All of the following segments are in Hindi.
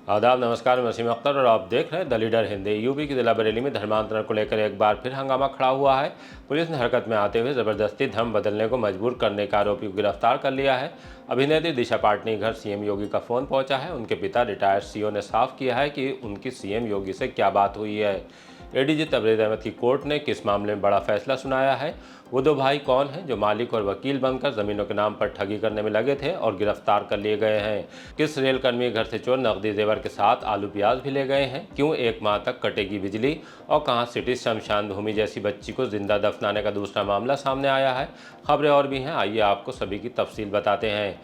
आदाब, नमस्कार। मैं वसीम अख्तर और आप देख रहे हैं द लीडर हिंदी। यूपी के जिला बरेली में धर्मांतरण को लेकर एक बार फिर हंगामा खड़ा हुआ है। पुलिस ने हरकत में आते हुए जबरदस्ती धर्म बदलने को मजबूर करने का आरोपी को गिरफ्तार कर लिया है। अभिनेत्री दिशा पाटनी घर सीएम योगी का फोन पहुंचा है। उनके पिता रिटायर्ड सीओ ने साफ किया है कि उनकी सीएम योगी से क्या बात हुई है। एडीजी तबरेज़ अहमद की कोर्ट ने किस मामले में बड़ा फैसला सुनाया है। वो दो भाई कौन हैं जो मालिक और वकील बनकर ज़मीनों के नाम पर ठगी करने में लगे थे और गिरफ्तार कर लिए गए हैं। किस रेल कर्मी घर से चोर नकदी जेवर के साथ आलू प्याज भी ले गए हैं। क्यों 1 माह तक कटेगी बिजली और कहाँ सिटी शमशान भूमि जैसी बच्ची को जिंदा दफनाने का दूसरा मामला सामने आया है। खबरें और भी हैं, आइए आपको सभी की तफसील बताते हैं।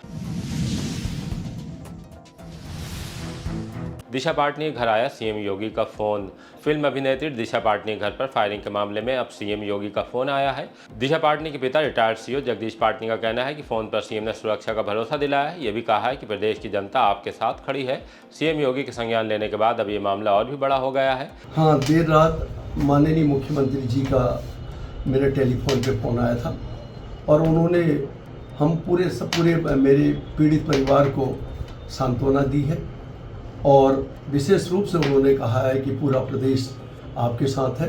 दिशा पाटनी घर आया सीएम योगी का फोन। फिल्म अभिनेत्री दिशा पाटनी घर पर फायरिंग के मामले में अब सीएम योगी का फोन आया है। दिशा पाटनी के पिता रिटायर्ड सीओ जगदीश पाटनी का कहना है कि फोन पर सीएम ने सुरक्षा का भरोसा दिलाया है। ये भी कहा है कि प्रदेश की जनता आपके साथ खड़ी है। सीएम योगी के संज्ञान लेने के बाद अब ये मामला और भी बड़ा हो गया है। हाँ, देर रात माननीय मुख्यमंत्री जी का मेरे टेलीफोन पे फोन आया था और उन्होंने हम पूरे मेरे पीड़ित परिवार को सांत्वना दी है और विशेष रूप से उन्होंने कहा है कि पूरा प्रदेश आपके साथ है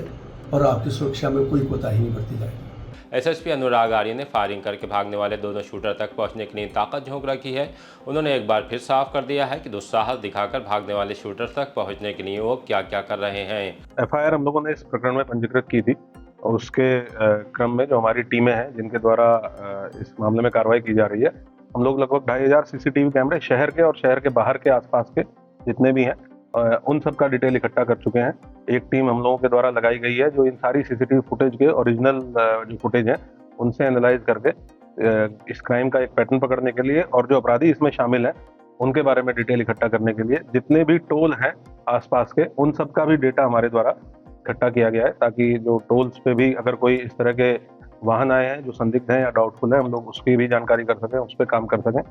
और आपकी सुरक्षा में कोई कोताही नहीं बरती जाएगी। एसएसपी अनुराग आर्य ने फायरिंग करके भागने वाले दोनों शूटर तक पहुंचने के लिए ताकत झोंक रखी है। उन्होंने एक बार फिर साफ कर दिया है कि दुस्साहस दिखाकर भागने वाले शूटर तक पहुंचने के लिए वो क्या क्या कर रहे हैं। एफआईआर हम लोगों ने इस प्रकरण में पंजीकृत की थी और उसके क्रम में जो हमारी टीमें हैं जिनके द्वारा इस मामले में कार्रवाई की जा रही है, हम लोग लगभग 2500 सीसीटीवी कैमरे शहर के और शहर के बाहर के आसपास के जितने भी हैं उन सब का डिटेल इकट्ठा कर चुके हैं। एक टीम हम लोगों के द्वारा लगाई गई है जो इन सारी सीसीटीवी फुटेज के ओरिजिनल जो फुटेज हैं उनसे एनालाइज करके इस क्राइम का एक पैटर्न पकड़ने के लिए और जो अपराधी इसमें शामिल हैं उनके बारे में डिटेल इकट्ठा करने के लिए जितने भी टोल हैं आसपास के उन सब का भी डेटा हमारे द्वारा इकट्ठा किया गया है, ताकि जो टोल्स पे भी अगर कोई इस तरह के वाहन आए हैं जो संदिग्ध हैं या डाउटफुल है, हम लोग उसकी भी जानकारी कर सकें, उस पर काम कर सकें।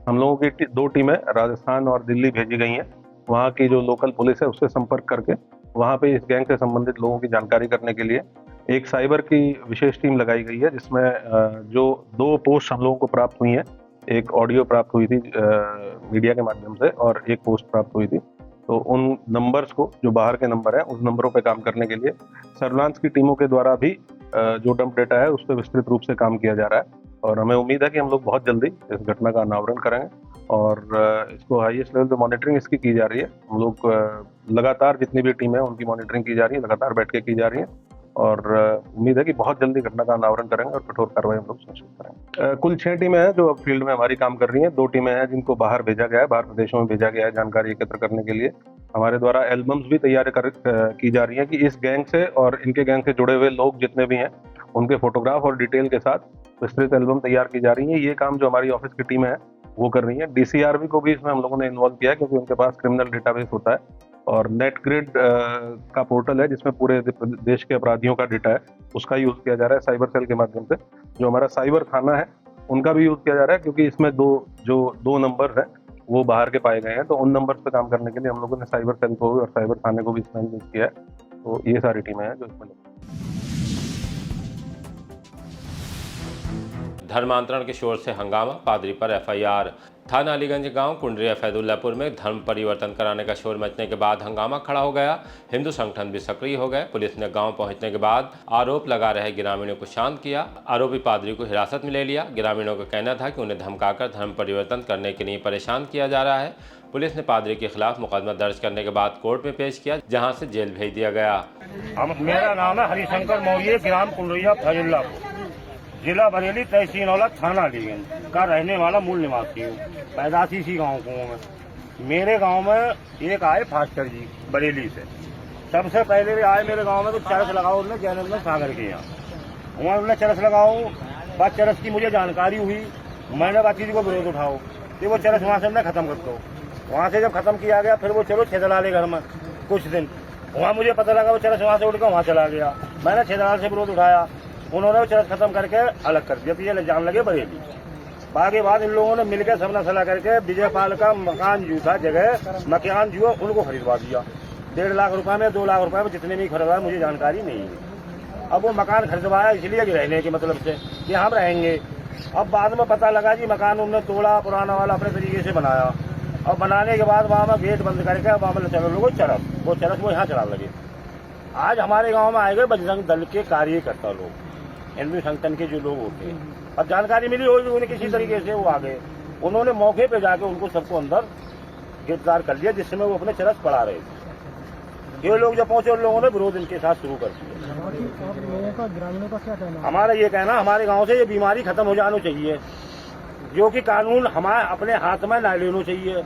हम लोगों की 2 टीमें राजस्थान और दिल्ली भेजी गई हैं। वहाँ की जो लोकल पुलिस है उससे संपर्क करके वहाँ पे इस गैंग से संबंधित लोगों की जानकारी करने के लिए एक साइबर की विशेष टीम लगाई गई है, जिसमें जो 2 पोस्ट हम लोगों को प्राप्त हुई हैं, एक ऑडियो प्राप्त हुई थी मीडिया के माध्यम से और एक पोस्ट प्राप्त हुई थी। तो उन नंबर्स को, जो बाहर के नंबर हैं, उस नंबरों पे काम करने के लिए सर्विलांस की टीमों के द्वारा भी जो डंप डेटा है उस पर विस्तृत रूप से काम किया जा रहा है और हमें उम्मीद है कि हम लोग बहुत जल्दी इस घटना का अनावरण करेंगे और इसको हाईएस्ट लेवल पे मॉनिटरिंग इसकी की जा रही है। हम लोग लगातार जितनी भी टीम है उनकी मॉनिटरिंग की जा रही है, लगातार बैठ के की जा रही है और उम्मीद है कि बहुत जल्दी घटना का अनावरण करेंगे और कठोर कार्रवाई हम लोग सुनिश्चित करेंगे। कुल 6 टीमें हैं जो अब फील्ड में हमारी काम कर रही हैं। 2 टीमें हैं जिनको बाहर भेजा गया है, बाहर प्रदेशों में भेजा गया है जानकारी एकत्र करने के लिए। हमारे द्वारा एल्बम्स भी तैयार की जा रही हैं कि इस गैंग से और इनके गैंग से जुड़े हुए लोग जितने भी हैं उनके फोटोग्राफ और डिटेल के साथ विस्तृत एल्बम तैयार की जा रही है। ये काम जो हमारी ऑफिस की टीम है वो कर रही है। डीसीआरबी को भी इसमें हम लोगों ने इन्वॉल्व किया है क्योंकि उनके पास क्रिमिनल डेटाबेस होता है और नेट ग्रिड का पोर्टल है जिसमें पूरे देश के अपराधियों का डेटा है, उसका यूज किया जा रहा है साइबर सेल के माध्यम से। जो हमारा साइबर थाना है उनका भी यूज किया जा रहा है क्योंकि इसमें दो नंबर हैं वो बाहर के पाए गए हैं, तो उन नंबर्स पे काम करने के लिए हम लोगों ने साइबर सेल को भी और साइबर थाने को भी इसमें यूज किया है। तो ये सारी टीमें हैं जो इसमें। धर्मांतरण के शोर से हंगामा, पादरी पर एफआईआर। थाना अलीगंज गांव कुंडरिया फैदुल्लापुर में धर्म परिवर्तन कराने का शोर मचने के बाद हंगामा खड़ा हो गया। हिंदू संगठन भी सक्रिय हो गए। पुलिस ने गांव पहुंचने के बाद आरोप लगा रहे ग्रामीणों को शांत किया। आरोपी पादरी को हिरासत में ले लिया। ग्रामीणों का कहना था कि उन्हें धमकाकर धर्म परिवर्तन करने के लिए परेशान किया जा रहा है। पुलिस ने पादरी के खिलाफ मुकदमा दर्ज करने के बाद कोर्ट में पेश किया, जहाँ से जेल भेज दिया गया। मेरा नाम है हरिशंकर मौर्य, ग्राम कुंडरिया फैजुल्लापुर, जिला बरेली, तहसील औला, थाना अलीगंज का रहने वाला मूल निवासी हूँ। पैदाशी इसी गाँव को मैं। मेरे गांव में एक आए फास्टर जी बरेली से, सबसे पहले आए मेरे गांव में तो चरस लगाओ उन्होंने जैनब में सागर के यहाँ, वहाँ उन्होंने चरस लगाओ। बस चरस की मुझे जानकारी हुई, मैंने बाकी जी को विरोध उठाओ तो वो चरस वहाँ से हमने खत्म कर दो। वहाँ से जब खत्म किया गया फिर वो चलो छेदलाल घर में कुछ दिन, वहाँ मुझे पता लगा वो चरस वहाँ से उठकर वहाँ चला गया। मैंने छेदलाल से विरोध उठाया, उन्होंने वो चरस खत्म करके अलग कर दिया। तो ये इल्जाम लगे बरेली। बाकी बाद इन लोगों ने मिलकर सबने सलाह करके विजयपाल का मकान जो था जगह मकान जो उनको खरीदवा दिया 1.5 लाख रुपए में, 2 लाख रुपए में, जितने भी खरीदवाया मुझे जानकारी नहीं है। अब वो मकान खरीदवाया इसलिए कि रहने के मतलब से कि हम रहेंगे। अब बाद में पता लगा जी मकान उन्होंने तोड़ा, पुराना वाला अपने तरीके से बनाया। और बनाने के बाद वहाँ में गेट बंद करके वहाँ में चलो लोगों वो चरस वो यहाँ चला लगे। आज हमारे गांव में आए गए बजरंग दल के कार्यकर्ता लोग, हिंदू संगठन के जो लोग होते हैं, और जानकारी मिली होगी उन्हें किसी तरीके से वो आ गए। उन्होंने मौके पे जाके उनको सबको अंदर गिरफ्तार कर लिया, जिस समय वो अपने चरस पढ़ा रहे थे। ये लोग जब पहुंचे उन लोगों ने विरोध इनके साथ शुरू कर दिया। लोगों का, ग्रामीणों का क्या कहना है? हमारा ये कहना, हमारे गांव से ये बीमारी खत्म हो जानी चाहिए, जो कि कानून हमारे अपने हाथ में ना लेना चाहिए।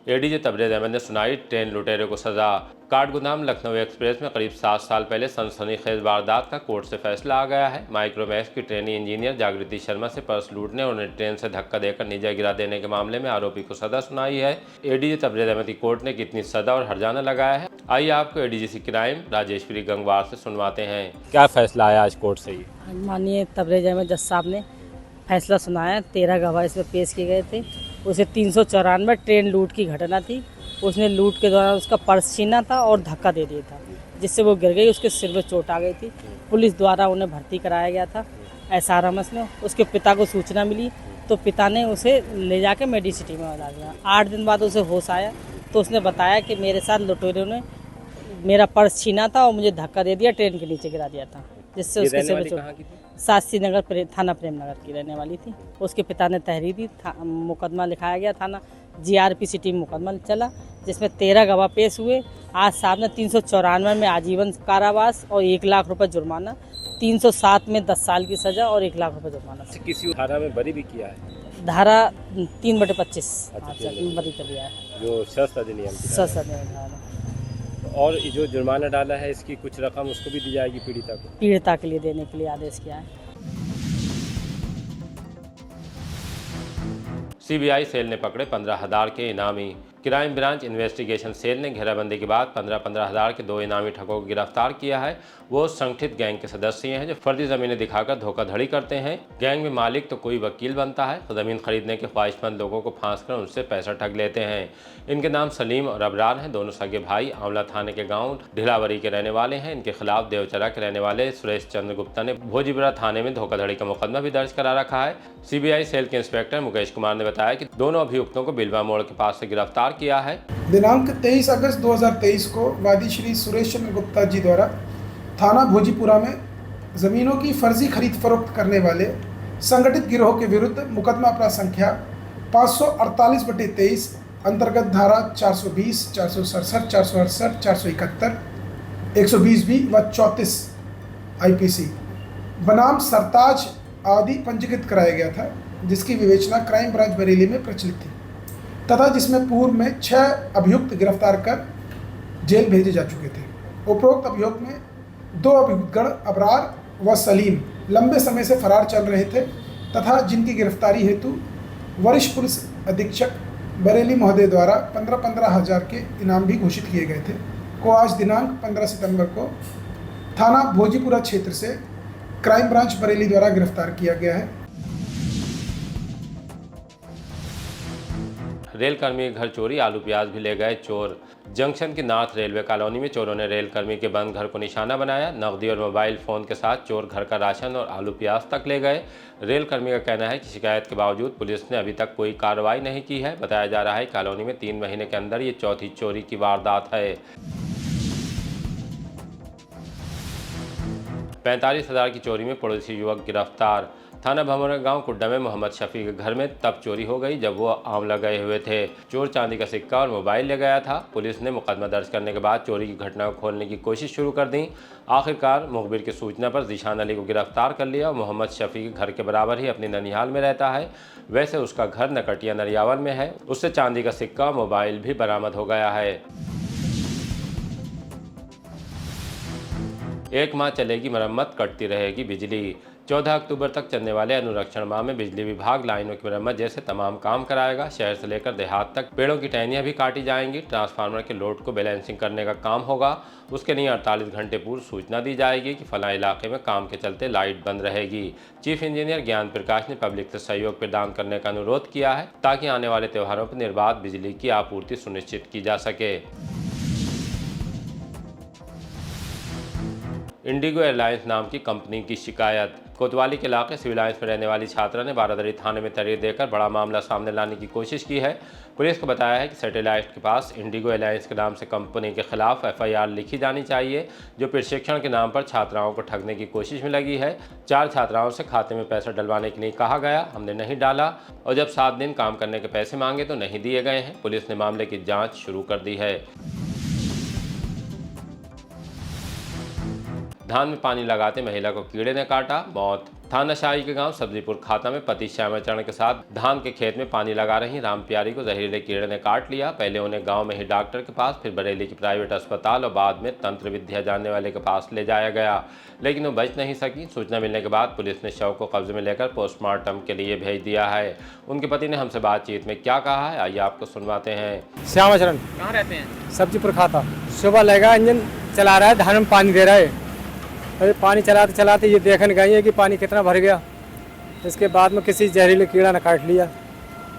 एडीजे तबरेज अहमद ने सुनाई ट्रेन लुटेरे को सजा। काठगोदाम लखनऊ एक्सप्रेस में करीब 7 साल पहले सनसनीखेज वारदात का कोर्ट से फैसला आ गया है। माइक्रोमैक्स की ट्रेनी इंजीनियर जागृति शर्मा से पर्स लूटने और उन्हें ट्रेन से धक्का देकर नीचे गिरा देने के मामले में आरोपी को सजा सुनाई है। एडीजे तबरेज अहमद की कोर्ट ने कितनी सजा और हर्जाना लगाया है, आइए आपको एडीजीसी क्राइम राजेश्वरी गंगवार से सुनवाते हैं। क्या फैसला आया आज कोर्ट से? ही माननीय तबरेज अहमद जज साहब ने फैसला सुनाया। 13 गवाह इसमें पेश किए गए थे। उसे 394 ट्रेन लूट की घटना थी। उसने लूट के दौरान उसका पर्स छीना था और धक्का दे दिया था, जिससे वो गिर गई। उसके सिर में चोट आ गई थी। पुलिस द्वारा उन्हें भर्ती कराया गया था SRMS में। उसके पिता को सूचना मिली तो पिता ने उसे ले जाके मेडिसिटी में डाल दिया। 8 दिन बाद उसे होश आया तो उसने बताया कि मेरे साथ लुटेरों ने मेरा पर्स छीना था और मुझे धक्का दे दिया, ट्रेन के नीचे गिरा दिया था, जिससे उसके सिर में चोट। शास्त्री नगर थाना प्रेम नगर की रहने वाली थी। उसके पिता ने तहरीर दी, मुकदमा लिखाया गया, थाना GRP सिटी में मुकदमा चला, जिसमें 13 गवाह पेश हुए। आज साहब ने 394 में आजीवन कारावास और 1 लाख रुपए जुर्माना, 307 में 10 साल की सजा और 1 लाख रुपए जुर्माना। किसी धारा में बरी भी किया है? धारा 3/25 बरी कर दिया है, जो शस्त्र अधिनियम। और जो जुर्माना डाला है इसकी कुछ रकम उसको भी दी जाएगी पीड़िता को? पीड़िता के लिए देने के लिए आदेश किया है। CBI सेल ने पकड़े 15,000 के इनामी। क्राइम ब्रांच इन्वेस्टिगेशन सेल ने घेराबंदी के बाद 15,000 के 2 इनामी ठगों को गिरफ्तार किया है। वो संगठित गैंग के सदस्य हैं जो फर्जी ज़मीनें दिखाकर धोखाधड़ी करते हैं। गैंग में मालिक तो कोई वकील बनता है, तो ज़मीन खरीदने के ख्वाहिशमंद लोगों को फांस कर उनसे पैसा ठग लेते हैं। इनके नाम सलीम और अबरार हैं। दोनों सगे भाई आंवला थाने के गाँव ढिलावरी के रहने वाले हैं। इनके खिलाफ देवचरा के रहने वाले सुरेश चंद्र गुप्ता ने भोजीपुरा थाने में धोखाधड़ी का मुकदमा भी दर्ज करा रखा है। CBI सेल के इंस्पेक्टर मुकेश कुमार ने बताया कि दोनों अभियुक्तों को बिलवा मोड़ के पास से गिरफ्तार किया है। दिनांक 23 अगस्त 2023 को वादी श्री सुरेश चंद्र गुप्ता जी द्वारा थाना भोजीपुरा में ज़मीनों की फर्जी खरीद फरोख्त करने वाले संगठित गिरोह के विरुद्ध मुकदमा अपराध संख्या 548/23 अंतर्गत धारा 420, 467, 468, 471, 120B व 34 IPC बनाम सरताज आदि पंजीकृत कराया गया था, जिसकी विवेचना क्राइम ब्रांच बरेली में प्रचलित थी तथा जिसमें पूर्व में 6 अभियुक्त गिरफ्तार कर जेल भेजे जा चुके थे। उपरोक्त अभियुक्त में 2 अभियुक्तगण अबरार व सलीम लंबे समय से फरार चल रहे थे तथा जिनकी गिरफ्तारी हेतु वरिष्ठ पुलिस अधीक्षक बरेली महोदय द्वारा 15,000 के इनाम भी घोषित किए गए थे, को आज दिनांक 15 सितंबर को थाना भोजीपुरा क्षेत्र से क्राइम ब्रांच बरेली द्वारा गिरफ्तार किया गया है। रेल कर्मी के घर चोरी, आलू प्याज भी ले गए चोर। जंक्शन की नॉर्थ रेलवे कॉलोनी में चोरों ने रेल कर्मी के बंद घर को निशाना बनाया। नकदी और मोबाइल फ़ोन के साथ चोर घर का राशन और आलू प्याज तक ले गए। रेल कर्मी का कहना है कि शिकायत के बावजूद पुलिस ने अभी तक कोई कार्रवाई नहीं की है। बताया जा रहा है कॉलोनी में 3 महीने के अंदर ये चौथी चोरी की वारदात है। 45,000 की चोरी में पड़ोसी युवक गिरफ्तार। थाना भमरा गांव कुड्डा में मोहम्मद शफी के घर में तब चोरी हो गई जब वो आंवला गए हुए थे। चोर चांदी का सिक्का और मोबाइल ले गया था। पुलिस ने मुकदमा दर्ज करने के बाद चोरी की घटना को खोलने की कोशिश शुरू कर दी। आखिरकार मुखबिर की सूचना पर जीशान अली को गिरफ्तार कर लिया। मोहम्मद शफी के घर के बराबर ही अपनी ननिहाल में रहता है। वैसे उसका घर नकटिया नरियावन में है। उससे चांदी का सिक्का और मोबाइल भी बरामद हो गया है। 1 माह चलेगी मरम्मत, कटती रहेगी बिजली। 14 अक्टूबर तक चलने वाले अनुरक्षण माह में बिजली विभाग लाइनों की मरम्मत जैसे तमाम काम कराएगा। शहर से लेकर देहात तक पेड़ों की टहनियाँ भी काटी जाएंगी। ट्रांसफार्मर के लोड को बैलेंसिंग करने का काम होगा। उसके लिए 48 घंटे पूर्व सूचना दी जाएगी कि फलां इलाके में काम के चलते लाइट बंद रहेगी। चीफ इंजीनियर ज्ञान प्रकाश ने पब्लिक से सहयोग प्रदान करने का अनुरोध किया है ताकि आने वाले त्योहारों पर निर्बाध बिजली की आपूर्ति सुनिश्चित की जा सके। इंडिगो एयरलाइंस नाम की कंपनी की शिकायत। कोतवाली के इलाके सिविल लाइंस में रहने वाली छात्रा ने बारादरी थाने में तहरीर देकर बड़ा मामला सामने लाने की कोशिश की है। पुलिस को बताया है कि सैटेलाइट के पास इंडिगो एलायंस के नाम से कंपनी के खिलाफ FIR लिखी जानी चाहिए, जो प्रशिक्षण के नाम पर छात्राओं को ठगने की कोशिश में लगी है। 4 छात्राओं से खाते में पैसा डलवाने के लिए कहा गया, हमने नहीं डाला, और जब 7 दिन काम करने के पैसे मांगे तो नहीं दिए गए हैं। पुलिस ने मामले की जाँच शुरू कर दी है। धान में पानी लगाते महिला को कीड़े ने काटा, मौत। थाना शाही के गांव सब्जीपुर खाता में पति श्यामाचरण के साथ धान के खेत में पानी लगा रही राम प्यारी को जहरीले कीड़े ने काट लिया। पहले उन्हें गांव में ही डॉक्टर के पास, फिर बरेली की प्राइवेट अस्पताल और बाद में तंत्र विद्या जानने वाले के पास ले जाया गया, लेकिन वो बच नहीं सकी। सूचना मिलने के बाद पुलिस ने शव को कब्जे में लेकर पोस्टमार्टम के लिए भेज दिया है। उनके पति ने हमसे बातचीत में क्या कहा है, आइए आपको सुनवाते हैं। श्यामाचरण कहाँ रहते हैं? सब्जीपुर खाता। सुबह लगा इंजन चला रहा है, धान में पानी दे रहा है। अरे पानी चलाते चलाते ये देखने गए कि पानी कितना भर गया। इसके बाद में किसी जहरीले कीड़ा ने काट लिया।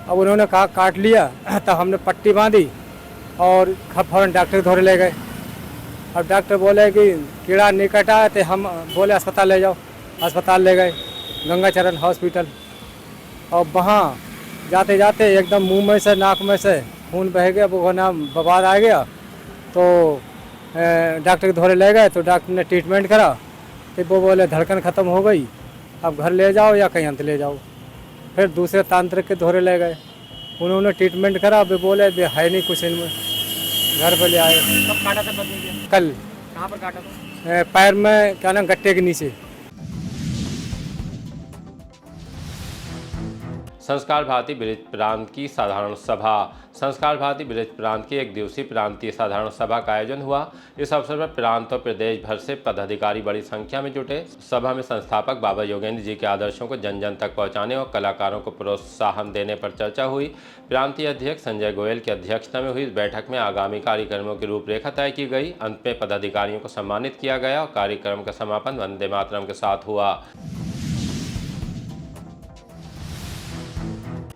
अब उन्होंने कहा काट लिया, तब हमने पट्टी बांधी और फौरन डॉक्टर के धोरे ले गए। अब डॉक्टर बोले कि कीड़ा नहीं कटा है, तो हम बोले अस्पताल ले जाओ। अस्पताल ले गए, गंगाचरण हॉस्पिटल। और वहाँ जाते जाते एकदम मुंह में से नाक में से खून बह गया, वो ना बवाल आ गया। तो डॉक्टर के धोरे ले गए तो डॉक्टर ने ट्रीटमेंट करा, तो वो बोले धड़कन ख़त्म हो गई, अब घर ले जाओ या कहीं अंत ले जाओ। फिर दूसरे तांत्रिक के धोरे ले गए, उन्होंने ट्रीटमेंट करा, वे बोले है नहीं कुछ इनमें, घर पे ले आए। कब काटा था पत्नी के? कल। कहाँ पर काटा था? पैर में क्या नाम, गट्टे के नीचे। संस्कार भारती ब्रिज प्रांत की साधारण सभा। संस्कार भारती ब्रिज प्रांत की 1 दिवसीय प्रांतीय साधारण सभा का आयोजन हुआ। इस अवसर पर प्रांत और प्रदेश भर से पदाधिकारी बड़ी संख्या में जुटे। सभा में संस्थापक बाबा योगेंद्र जी के आदर्शों को जन जन तक पहुंचाने और कलाकारों को प्रोत्साहन देने पर चर्चा हुई। प्रांतीय अध्यक्ष संजय गोयल की अध्यक्षता में हुई इस बैठक में आगामी कार्यक्रमों की रूपरेखा तय की गई। अंत में पदाधिकारियों को सम्मानित किया गया और कार्यक्रम का समापन वंदे मातरम के साथ हुआ।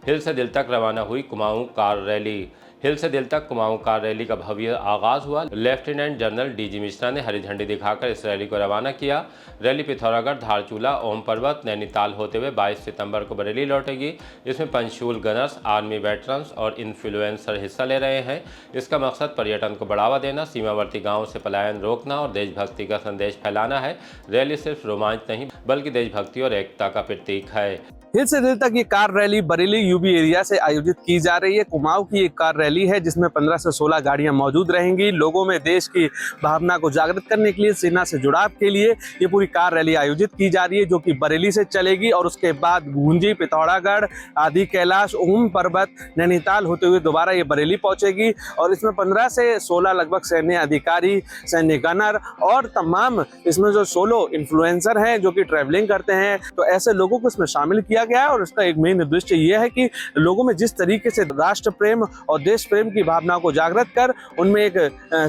हिल से दिल तक रवाना हुई कुमाऊं कार रैली। हिल से दिल तक कुमाऊं कार रैली का भव्य आगाज हुआ। लेफ्टिनेंट जनरल DG मिश्रा ने हरी झंडी दिखाकर इस रैली को रवाना किया। रैली पिथौरागढ़, धारचूला, ओम पर्वत, नैनीताल होते हुए 22 सितंबर को बरेली लौटेगी। इसमें पंचशूल गनर्स, आर्मी वेटरन्स और इन्फ्लुएंसर हिस्सा ले रहे हैं। इसका मकसद पर्यटन को बढ़ावा देना, सीमावर्ती गाँव से पलायन रोकना और देशभक्ति का संदेश फैलाना है। रैली सिर्फ रोमांच नहीं बल्कि देशभक्ति और एकता का प्रतीक है। हिल से दिल तक ये car rally Bareilly UB area से आयोजित की जा रही है। कुमाऊं की एक कार रैली है जिसमें 15 से 16 गाड़ियां मौजूद रहेंगी। लोगों में देश की भावना को जागृत करने के लिए, सेना से जुड़ाव के लिए ये पूरी कार रैली आयोजित की जा रही है, जो कि बरेली से चलेगी और उसके बाद गूंजी, पिथौरागढ़, आदि कैलाश, ओम पर्वत, नैनीताल होते हुए दोबारा ये बरेली पहुंचेगी। और इसमें 15 से 16 लगभग सैन्य अधिकारी, सैन्य गनर और तमाम इसमें जो सोलो इन्फ्लुएंसर हैं जो कि ट्रैवलिंग करते हैं, तो ऐसे लोगों को इसमें शामिल किया गया है। और इसका एक मेन उद्देश्य यह है कि लोगों में जिस तरीके से राष्ट्र प्रेम और देश प्रेम की भावना को जागृत कर उनमें एक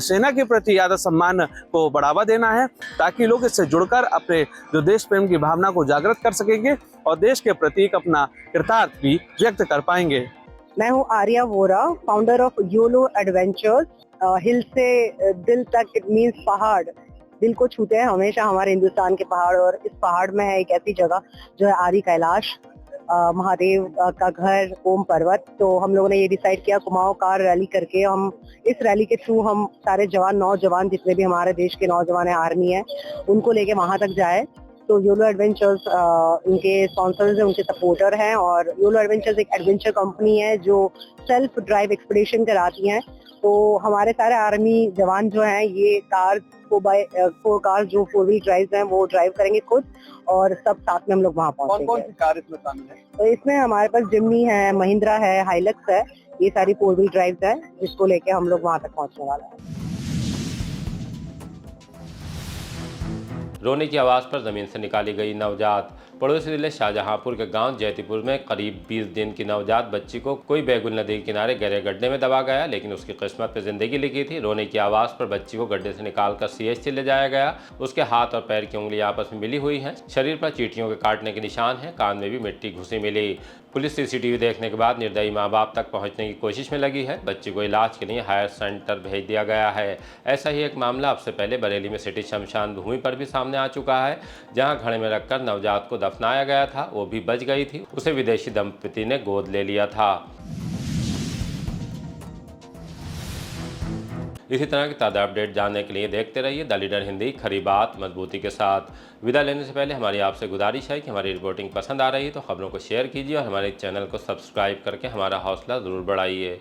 सेना के प्रति आदर सम्मान को बढ़ावा देना है, ताकि लोग इससे जुड़कर अपने जो देश प्रेम की भावना को जागृत कर सकेंगे और देश के प्रति अपना कृतज्ञता भी व्यक्त कर पाएंगे। मैं हूँ Arya Vora, founder of YOLO adventures. Hill से दिल तक, इट मीन्स पहाड़ दिल को छूते हैं हमेशा हमारे हिंदुस्तान के पहाड़। और इस पहाड़ में है एक ऐसी जगह जो है आदि कैलाश, महादेव का घर, ओम पर्वत। तो हम लोगों ने ये डिसाइड किया कुमाऊं कार रैली करके हम इस रैली के थ्रू हम सारे जवान, नौजवान जितने भी हमारे देश के नौजवान है, आर्मी है, उनको लेके वहां तक जाए। तो योलो एडवेंचर्स इनके स्पॉन्सर्स हैं, उनके सपोर्टर हैं। और योलो एडवेंचर्स एक एडवेंचर कंपनी है जो सेल्फ ड्राइव एक्सपीडिशन कराती हैं। तो हमारे सारे आर्मी जवान जो हैं ये कार को फोर कार जो 4 व्हील ड्राइव हैं वो ड्राइव करेंगे खुद, और सब साथ में हम लोग वहाँ पहुँचेंगे। कौन सी कार इसमें शामिल है? तो इसमें हमारे पास जिम्नी है, महिंद्रा है, हाइलक्स है, ये सारी 4 व्हील ड्राइव है जिसको लेके हम लोग वहाँ तक पहुँचने वाले हैं। रोने की आवाज़ पर ज़मीन से निकाली गई नवजात। पड़ोसी जिले शाहजहांपुर के गांव जैतीपुर में करीब 20 दिन की नवजात बच्ची को कोई बैगुल नदी के किनारे गहरे गड्ढे में दबा गया, लेकिन उसकी किस्मत पे जिंदगी लिखी थी। रोने की आवाज़ पर बच्ची को गड्ढे से निकालकर CHC ले जाया गया। उसके हाथ और पैर की उंगलियां आपस में मिली हुई हैं, शरीर पर चींटियों के काटने के निशान हैं, कान में भी मिट्टी घुसी मिली। पुलिस CCTV देखने के बाद निर्दयी माँ बाप तक पहुंचने की कोशिश में लगी है। बच्ची को इलाज के लिए हायर सेंटर भेज दिया गया है। ऐसा ही एक मामला अब से पहले बरेली में सिटी शमशान भूमि पर भी सामने आ चुका है, जहां घड़े में रखकर नवजात को दफनाया गया था। वो भी बच गई थी, उसे विदेशी दंपति ने गोद ले लिया था। इसी तरह की ताज़ा अपडेट जानने के लिए देखते रहिए द लीडर हिंदी, खरी बात मजबूती के साथ। विदा लेने से पहले हमारी आपसे गुजारिश है कि हमारी रिपोर्टिंग पसंद आ रही है तो खबरों को शेयर कीजिए और हमारे चैनल को सब्सक्राइब करके हमारा हौसला ज़रूर बढ़ाइए।